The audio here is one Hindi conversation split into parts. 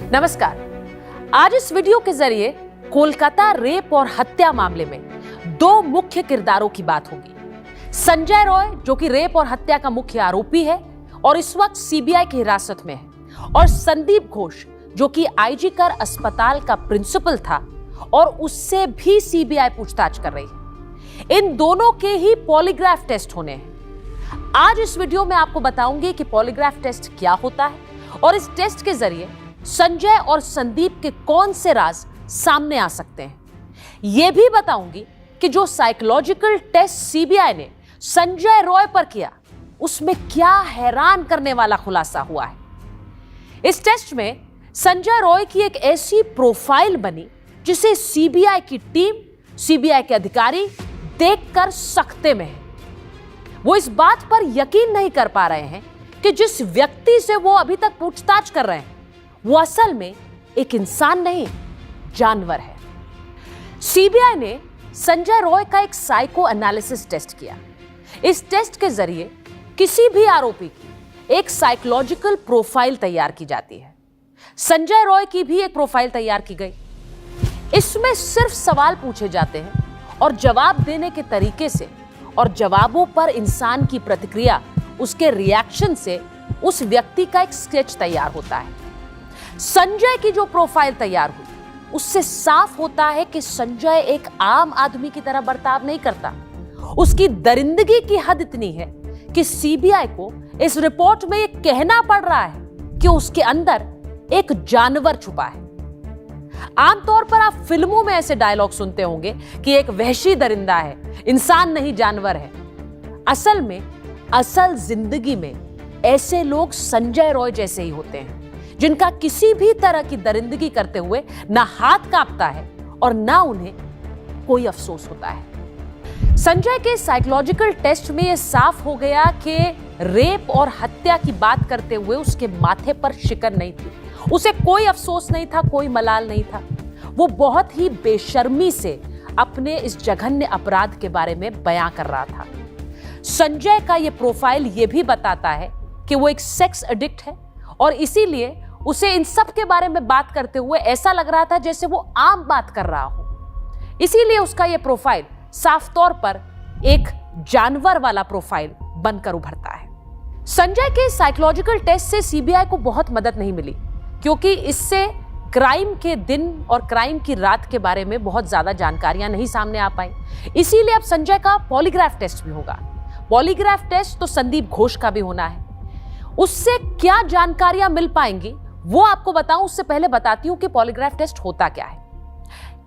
नमस्कार। आज इस वीडियो के जरिए कोलकाता रेप और हत्या मामले में दो मुख्य किरदारों की बात होगी। संजय रॉय, जो कि रेप और हत्या का मुख्य आरोपी है और इस वक्त सीबीआई की हिरासत में है, और संदीप घोष, जो कि आईजी कर अस्पताल का प्रिंसिपल था और उससे भी सीबीआई पूछताछ कर रही है। इन दोनों के ही पॉलीग्राफ टेस्ट होने हैं। आज इस वीडियो में आपको बताऊंगी कि पॉलीग्राफ टेस्ट क्या होता है और इस टेस्ट के जरिए संजय और संदीप के कौन से राज सामने आ सकते हैं। यह भी बताऊंगी कि जो साइकोलॉजिकल टेस्ट सीबीआई ने संजय रॉय पर किया, उसमें क्या हैरान करने वाला खुलासा हुआ है। इस टेस्ट में संजय रॉय की एक ऐसी प्रोफाइल बनी जिसे सीबीआई की टीम, सीबीआई के अधिकारी देखकर सकते में है। वो इस बात पर यकीन नहीं कर पा रहे हैं कि जिस व्यक्ति से वो अभी तक पूछताछ कर रहे हैं, वो असल में एक इंसान नहीं, जानवर है। सीबीआई ने संजय रॉय का एक साइको एनालिसिस टेस्ट किया। इस टेस्ट के जरिए किसी भी आरोपी की एक साइकोलॉजिकल प्रोफाइल तैयार की जाती है। संजय रॉय की भी एक प्रोफाइल तैयार की गई। इसमें सिर्फ सवाल पूछे जाते हैं और जवाब देने के तरीके से और जवाबों पर इंसान की प्रतिक्रिया, उसके रिएक्शन से उस व्यक्ति का एक स्केच तैयार होता है। संजय की जो प्रोफाइल तैयार हुई, उससे साफ होता है कि संजय एक आम आदमी की तरह बर्ताव नहीं करता। उसकी दरिंदगी की हद इतनी है कि सीबीआई को इस रिपोर्ट में यह कहना पड़ रहा है कि उसके अंदर एक जानवर छुपा है। आमतौर पर आप फिल्मों में ऐसे डायलॉग सुनते होंगे कि एक वहशी दरिंदा है, इंसान नहीं जानवर है। असल में असल जिंदगी में ऐसे लोग संजय रॉय जैसे ही होते हैं, जिनका किसी भी तरह की दरिंदगी करते हुए ना हाथ कांपता है और ना उन्हें कोई अफसोस होता है। संजय के साइकोलॉजिकल टेस्ट में यह साफ हो गया कि रेप और हत्या की बात करते हुए उसके माथे पर शिकन नहीं थी। उसे कोई अफसोस नहीं था, कोई मलाल नहीं था। वो बहुत ही बेशर्मी से अपने इस जघन्य अपराध के बारे में बयां कर रहा था। संजय का यह प्रोफाइल यह भी बताता है कि वो एक सेक्स एडिक्ट है और इसीलिए उसे इन सब के बारे में बात करते हुए ऐसा लग रहा था जैसे वो आम बात कर रहा हो। इसीलिए उसका यह प्रोफाइल साफ तौर पर एक जानवर वाला प्रोफाइल बनकर उभरता है। संजय के साइकोलॉजिकल टेस्ट से सीबीआई को बहुत मदद नहीं मिली, क्योंकि इससे क्राइम के दिन और क्राइम की रात के बारे में बहुत ज्यादा जानकारियां नहीं सामने आ पाई। इसीलिए अब संजय का पॉलीग्राफ टेस्ट भी होगा। पॉलीग्राफ टेस्ट तो संदीप घोष का भी होना है। उससे क्या जानकारियां मिल पाएंगी वो आपको बताऊं, उससे पहले बताती हूं कि पॉलीग्राफ टेस्ट होता क्या है।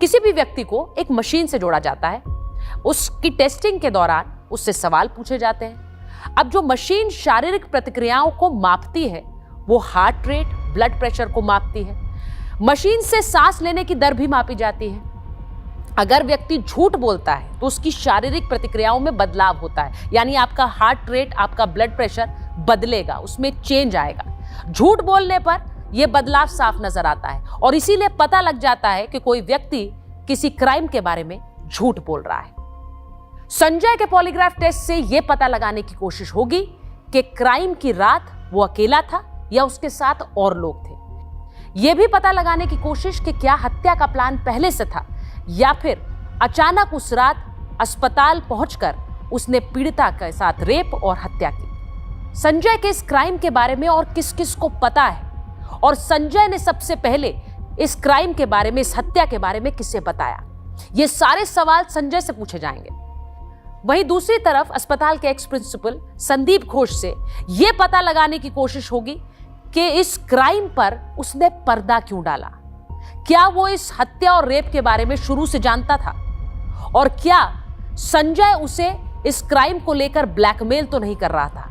किसी भी व्यक्ति को एक मशीन से जोड़ा जाता है। उसकी टेस्टिंग के दौरान उससे सवाल पूछे जाते हैं। अब जो मशीन शारीरिक प्रतिक्रियाओं को मापती है, वो हार्ट रेट, ब्लड प्रेशर को मापती है। मशीन से सांस लेने की दर भी मापी जाती है। अगर व्यक्ति झूठ बोलता है तो उसकी शारीरिक प्रतिक्रियाओं में बदलाव होता है, यानी आपका हार्ट रेट, आपका ब्लड प्रेशर बदलेगा, उसमें चेंज आएगा। झूठ बोलने पर यह बदलाव साफ नजर आता है और इसीलिए पता लग जाता है कि कोई व्यक्ति किसी क्राइम के बारे में झूठ बोल रहा है। संजय के पॉलीग्राफ टेस्ट से यह पता लगाने की कोशिश होगी कि क्राइम की रात वो अकेला था या उसके साथ और लोग थे। यह भी पता लगाने की कोशिश कि क्या हत्या का प्लान पहले से था या फिर अचानक उस रात अस्पताल पहुंचकर उसने पीड़िता के साथ रेप और हत्या की। संजय के इस क्राइम के बारे में और किस किस को पता है और संजय ने सबसे पहले इस क्राइम के बारे में, इस हत्या के बारे में किसे बताया, ये सारे सवाल संजय से पूछे जाएंगे। वहीं दूसरी तरफ अस्पताल के एक्स प्रिंसिपल संदीप घोष से यह पता लगाने की कोशिश होगी कि इस क्राइम पर उसने पर्दा क्यों डाला। क्या वो इस हत्या और रेप के बारे में शुरू से जानता था और क्या संजय उसे इस क्राइम को लेकर ब्लैकमेल तो नहीं कर रहा था।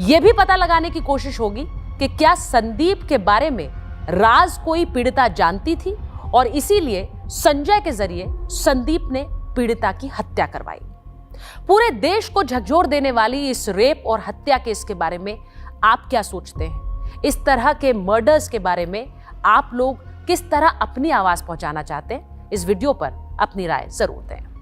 यह भी पता लगाने की कोशिश होगी कि क्या संदीप के बारे में राज कोई पीड़िता जानती थी और इसीलिए संजय के जरिए संदीप ने पीड़िता की हत्या करवाई। पूरे देश को झकझोर देने वाली इस रेप और हत्या केस के बारे में आप क्या सोचते हैं? इस तरह के मर्डर्स के बारे में आप लोग किस तरह अपनी आवाज पहुंचाना चाहते हैं? इस वीडियो पर अपनी राय जरूर दें।